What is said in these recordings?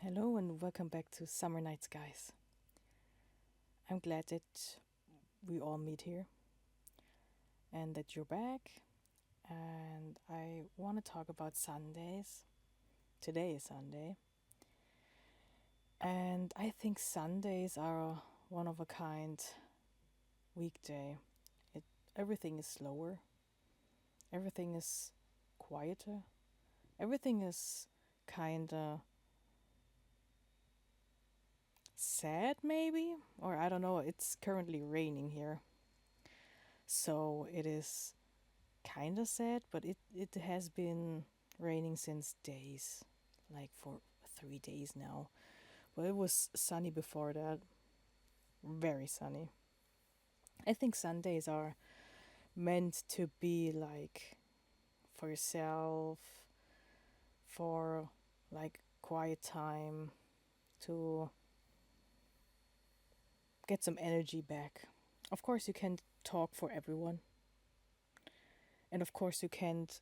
Hello and welcome back to Summer Nights, guys. I'm glad that we all meet here and that you're back. And I want to talk about Sundays. Today is Sunday. And I think Sundays are a one of a kind weekday. It Everything is slower. Everything is quieter. Everything is kind of sad maybe, or I don't know. It's currently raining here. So it is kind of sad, but it has been raining since days, like for 3 days now. But it was sunny before that, very sunny. I think Sundays are meant to be like for yourself, for like quiet time, to get some energy back. Of course, you can't talk for everyone, and of course, you can't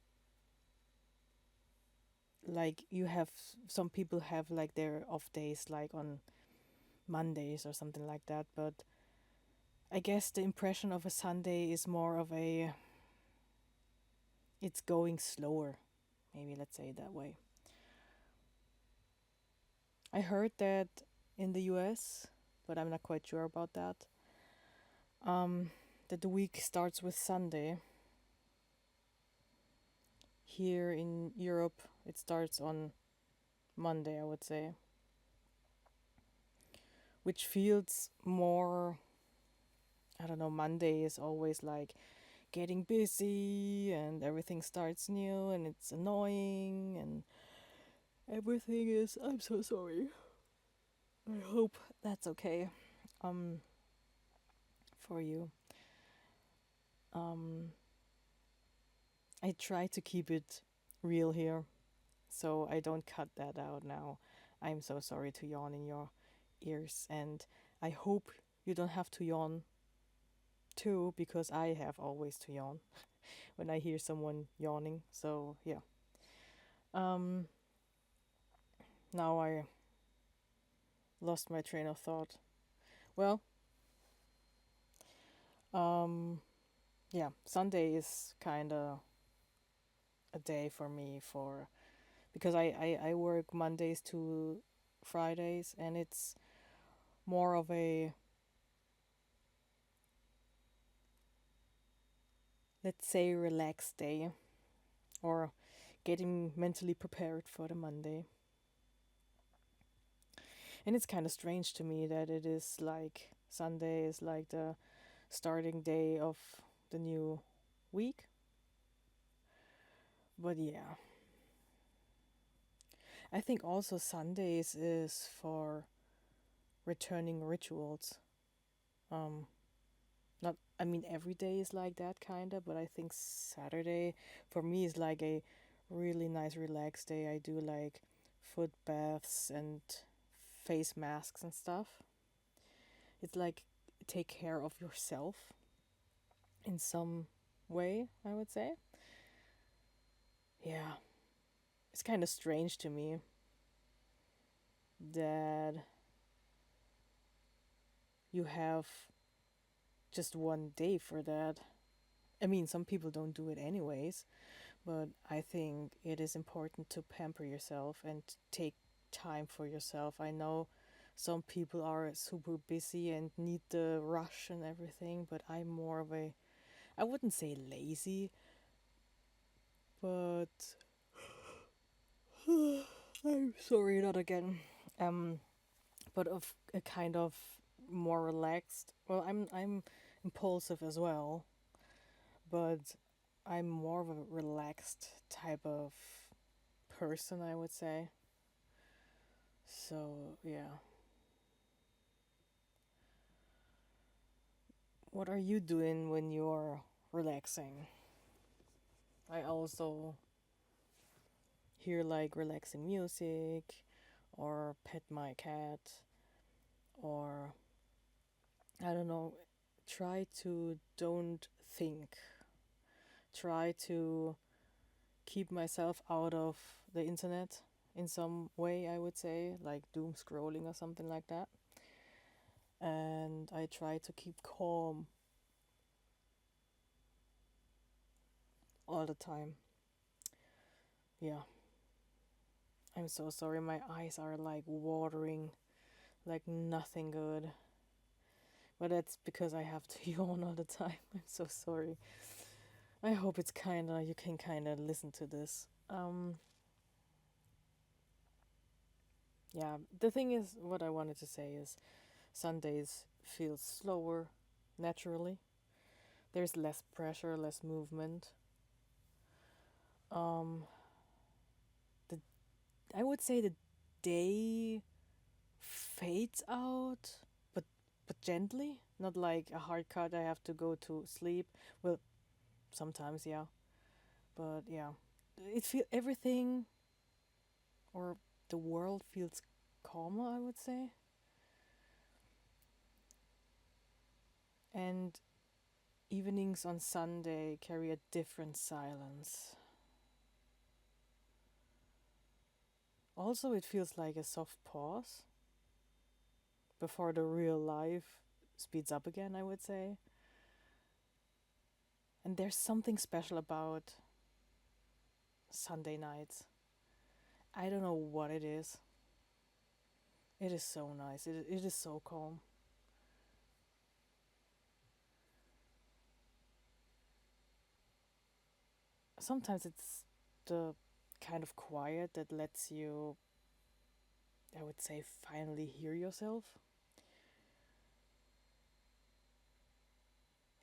like you have some people have like their off days like on Mondays or something like that, but I guess the impression of a Sunday is more of a it's going slower. Maybe let's say it that way. I heard that in the US, but I'm not quite sure about that. That the week starts with Sunday. Here in Europe, it starts on Monday, I would say, which feels more. I don't know, Monday is always like getting busy and everything starts new and it's annoying and everything is. I'm so sorry. I hope that's okay um for you. Um I try to keep it real here so I don't cut that out now. I'm so sorry to yawn in your ears, and I hope you don't have to yawn too, because I have always to yawn when I hear someone yawning. So, yeah. Um Now I lost my train of thought. Well, um yeah, Sunday is kind of a day for me for because I work Mondays to Fridays, and it's more of a, let's say, relaxed day, or getting mentally prepared for the Monday. And it's kind of strange to me that it is like Sunday is like the starting day of the new week. But yeah, I think also Sundays is for returning rituals. Um, Not, I mean, every day is like that kind of, but I think Saturday for me is like a really nice relaxed day. I do like foot baths and face masks and stuff. It's like take care of yourself in some way, I would say. Yeah, it's kind of strange to me that you have just one day for that. I mean, some people don't do it anyways, but I think it is important to pamper yourself and take time for yourself. I know some people are super busy and need the rush and everything, but I'm more of a, I wouldn't say lazy, but I'm sorry, not again. Um, but of a kind of more relaxed. Well, I'm impulsive as well, but I'm more of a relaxed type of person, I would say. So, yeah. What are you doing when you're relaxing? I also hear like relaxing music, or pet my cat, or I don't know, try to don't think. Try to keep myself out of the internet in some way, I would say, like doom scrolling or something like that. And I try to keep calm all the time. Yeah, I'm so sorry. My eyes are like watering like nothing good. But that's because I have to yawn all the time. I'm so sorry. I hope it's kinda, you can kinda listen to this. Yeah, the thing is, what I wanted to say is Sundays feel slower naturally. There's less pressure, less movement. Um, the I would say the day fades out, but gently, not like a hard cut. I have to go to sleep. Well, sometimes, yeah, but yeah, it feel everything or the world feels calmer. I would say, and evenings on Sunday carry a different silence. Also, it feels like a soft pause before the real life speeds up again, I would say. And there's something special about Sunday nights. I don't know what it is. It is so nice. It is so calm. Sometimes it's the kind of quiet that lets you, I would say, finally hear yourself.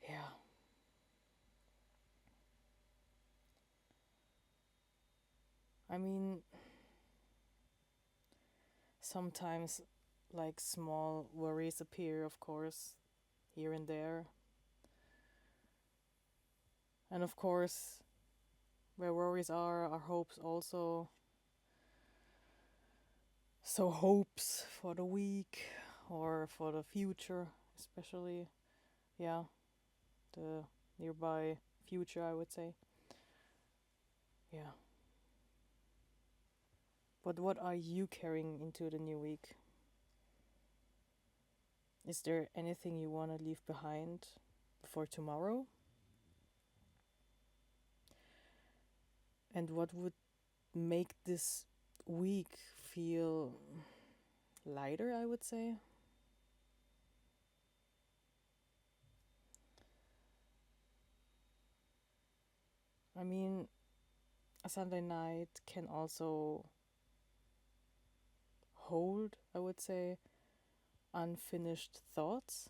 Yeah. I mean, sometimes like small worries appear, of course, here and there. And of course, where worries are hopes also. So, hopes for the week or for the future, especially. Yeah, the nearby future, I would say. Yeah. But what are you carrying into the new week? Is there anything you want to leave behind for tomorrow? And what would make this week feel lighter, I would say? I mean, a Sunday night can also hold, I would say, unfinished thoughts.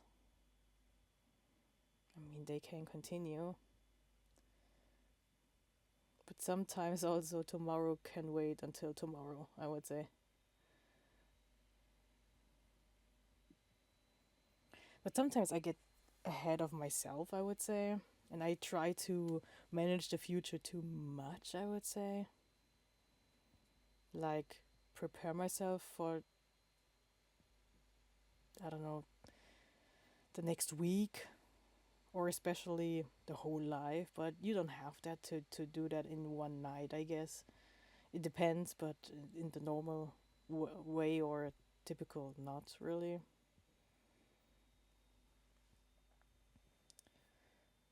I mean, they can continue. But sometimes also tomorrow can wait until tomorrow, I would say. But sometimes I get ahead of myself, I would say. And I try to manage the future too much, I would say. Like, prepare myself for, I don't know, the next week or especially the whole life. But you don't have that to do that in one night, I guess. It depends, but in the normal way or typical, not really.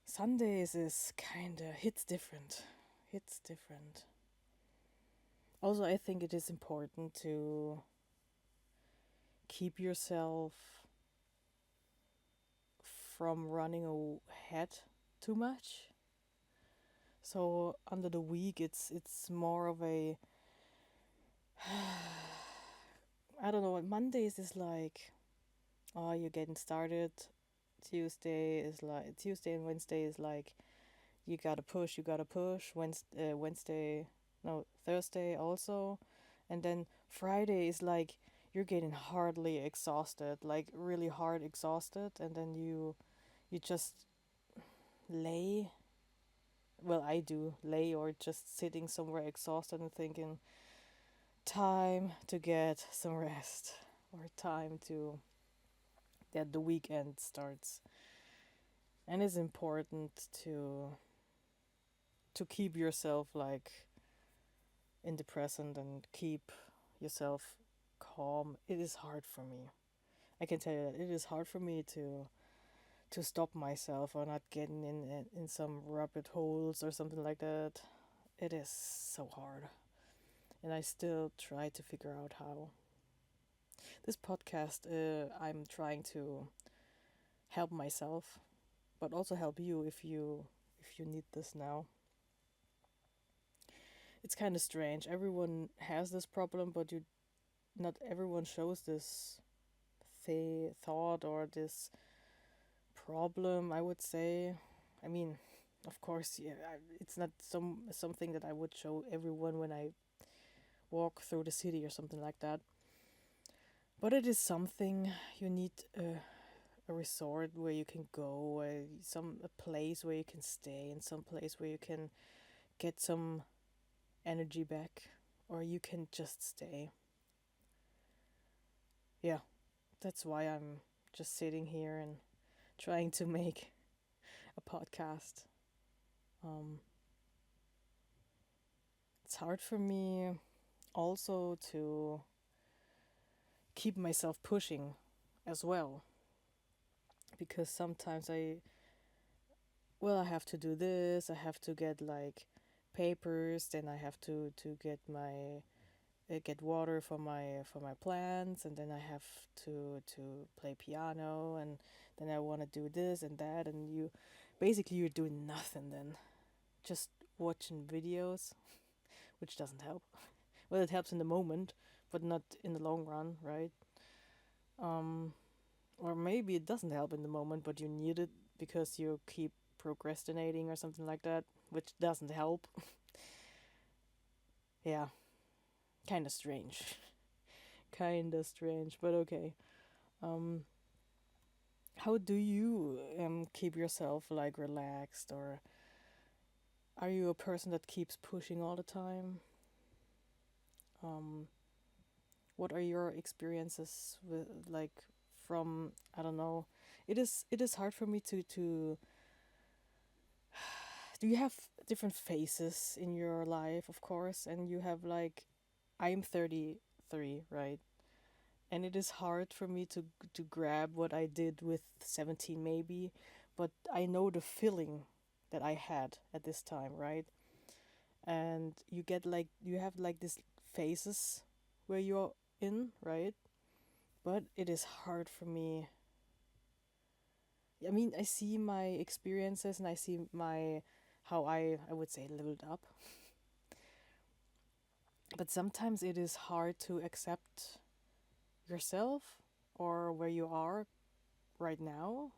Sundays is kinda hits different. Hits different. Also, I think it is important to keep yourself from running ahead too much. So under the week, it's more of a I don't know. Mondays is like, oh, you're getting started. Tuesday and Wednesday is like you gotta push. Wednesday, no, Thursday also, and then Friday is like you're getting hardly exhausted, like really hard exhausted, and then you just lay. Well, I do lay or just sitting somewhere exhausted and thinking, time to get some rest or time to that the weekend starts. And it's important to keep yourself like in the present and keep yourself calm, it is hard for me. I can tell you that it is hard for me to stop myself or not getting in some rabbit holes or something like that. It is so hard, and I still try to figure out how. This podcast, I'm trying to help myself, but also help you if you need this now. It's kind of strange. Everyone has this problem, but you not everyone shows this thought or this problem, I would say. I mean, of course, yeah, it's not something that I would show everyone when I walk through the city or something like that. But it is something you need a resort where you can go, a place where you can stay, and some place where you can get some energy back, or you can just stay. Yeah, that's why I'm just sitting here and trying to make a podcast. Um, it's hard for me also to keep myself pushing as well, because sometimes I have to do this, I have to get like papers, then I have to get my get water for my plants, and then I have to play piano, and then I want to do this and that, and you're doing nothing then, just watching videos, which doesn't help. Well, it helps in the moment, but not in the long run, right? Um, or maybe it doesn't help in the moment, but you need it because you keep procrastinating or something like that, which doesn't help. Yeah, kind of strange. Kind of strange, but okay. Um, how do you keep yourself like relaxed, or are you a person that keeps pushing all the time? Um, what are your experiences with like from I don't know. It is hard for me to do you have different phases in your life, of course, and you have like I'm 33, right? And it is hard for me to grab what I did with 17 maybe, but I know the feeling that I had at this time, right? And you have like these phases where you're in, right? But it is hard for me. I mean, I see my experiences and I see my how I would say leveled up. But sometimes it is hard to accept yourself or where you are right now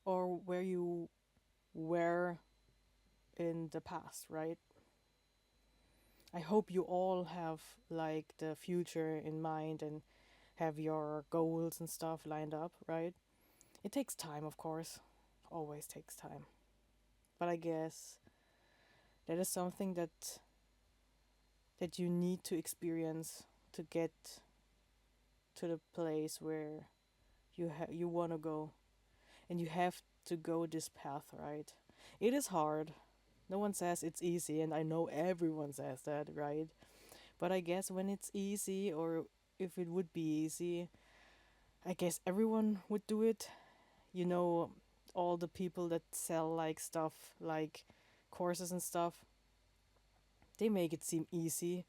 or where you were in the past, right? I hope you all have like the future in mind and have your goals and stuff lined up, right? It takes time, of course. Always takes time. But I guess that is something that you need to experience to get to the place where you want to go, and you have to go this path, right? It is hard. No one says it's easy, and I know everyone says that, right? But I guess when it's easy, or if it would be easy, I guess everyone would do it. You know, all the people that sell like stuff, like courses and stuff, they make it seem easy.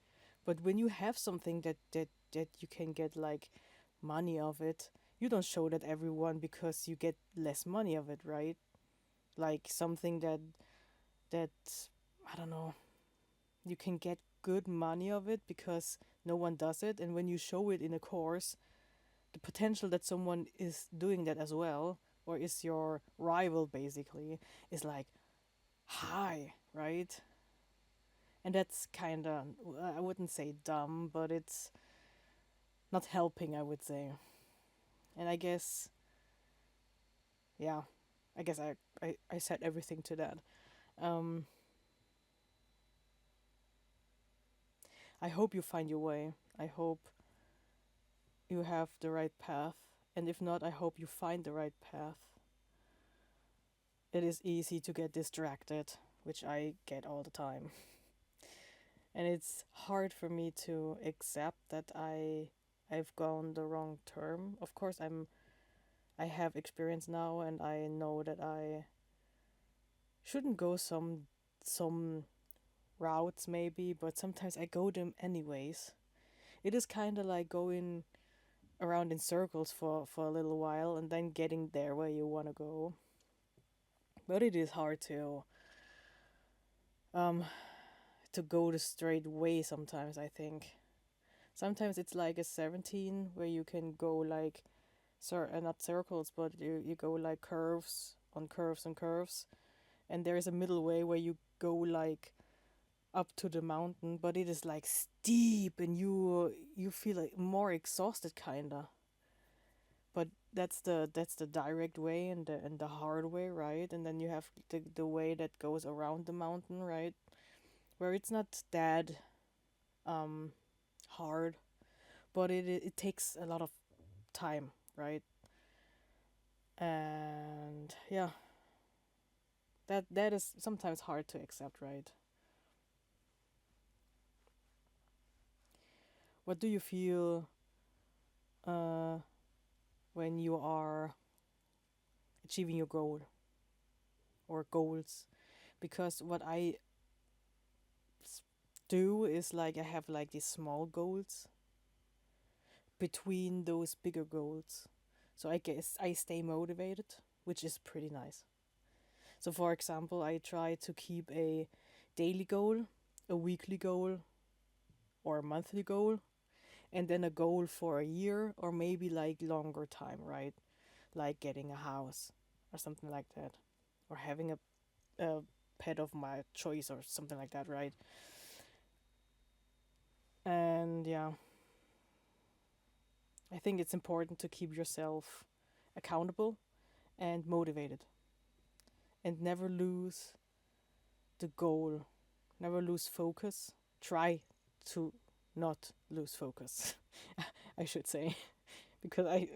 But when you have something that you can get like money of it, you don't show that everyone because you get less money of it, right? Like something that I don't know, you can get good money of it because no one does it, and when you show it in a course, the potential that someone is doing that as well, or is your rival basically, is like high, right? And that's kind of, I wouldn't say dumb, but it's not helping, I would say. And I guess, yeah, I guess I said everything to that. um I hope you find your way. I hope you have the right path, and if not, I hope you find the right path. It is easy to get distracted, which I get all the time. And it's hard for me to accept that I've gone the wrong term. Of course, I have experience now, and I know that I shouldn't go some routes maybe, but sometimes I go them anyways. It is kind of like going around in circles for a little while and then getting there where you want to go. But it is hard um to go the straight way sometimes, I think. Sometimes it's like a 17 where you can go like not circles, but you go like curves on curves on curves, and there is a middle way where you go like up to the mountain, but it is like steep and you feel like more exhausted kinda. But that's the direct way and the hard way, right? And then you have the way that goes around the mountain, right? Where it's not that um hard, but it takes a lot of time, right? And yeah, that is sometimes hard to accept, right? What do you feel uh when you are achieving your goal or goals? Because what I do is like I have like these small goals between those bigger goals. So I guess I stay motivated, which is pretty nice. So for example, I try to keep a daily goal, a weekly goal, or a monthly goal, and then a goal for a year or maybe like longer time, right? Like getting a house or something like that, or having a pet of my choice or something like that, right? And yeah, I think it's important to keep yourself accountable and motivated and never lose the goal, never lose focus. Try to not lose focus, I should say, because I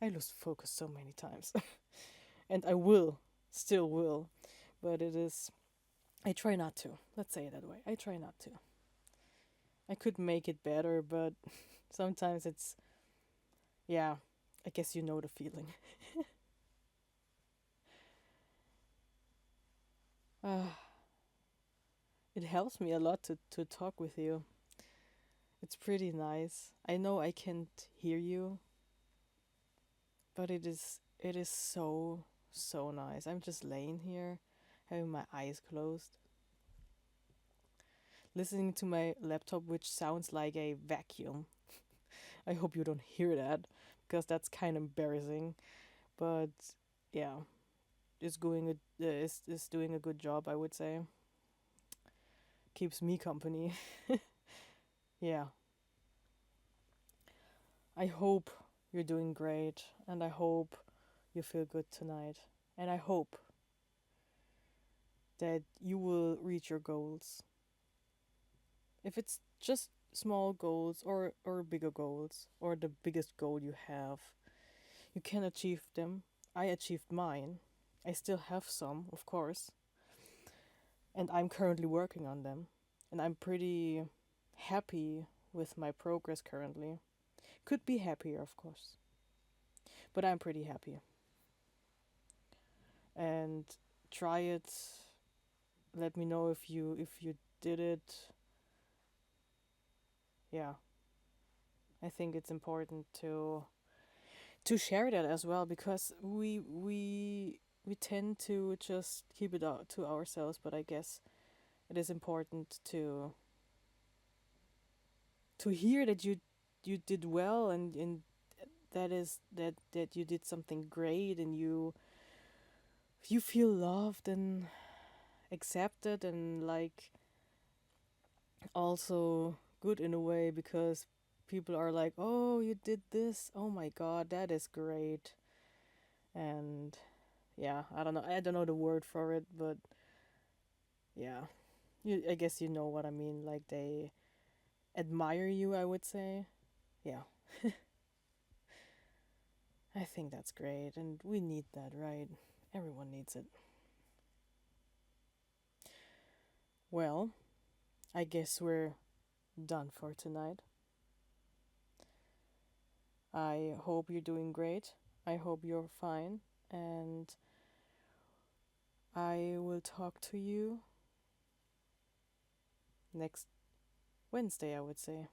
lose focus so many times, and I will, still will, but it is. I try not to. Let's say it that way. I try not to. I could make it better, but sometimes it's, yeah, I guess you know the feeling. Uh, it helps me a lot to talk with you. It's pretty nice. I know I can't hear you, but it is so nice. I'm just laying here, having my eyes closed, listening to my laptop, which sounds like a vacuum. I hope you don't hear that, because that's kind of embarrassing. But yeah, is doing a good job, I would say. Keeps me company. Yeah, I hope you're doing great, and I hope you feel good tonight, and I hope that you will reach your goals. If it's just small goals or bigger goals or the biggest goal you have, you can achieve them. I achieved mine. I still have some, of course, and I'm currently working on them. And I'm pretty happy with my progress currently. Could be happier, of course, but I'm pretty happy. And try it. Let me know if you did it. Yeah, I think it's important to share that as well, because we tend to just keep it out to ourselves, but I guess it is important to hear that you did well, and that you did something great, and you feel loved and accepted, and like also good in a way, because people are like, oh, you did this, oh my god, that is great. And yeah, I don't know the word for it, but yeah, I guess you know what I mean, like they admire you, I would say. Yeah, I think that's great, and we need that, right? Everyone needs it. Well, I guess we're done for tonight. I hope you're doing great. I hope you're fine. And I will talk to you next Wednesday, I would say.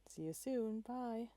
See you soon. Bye.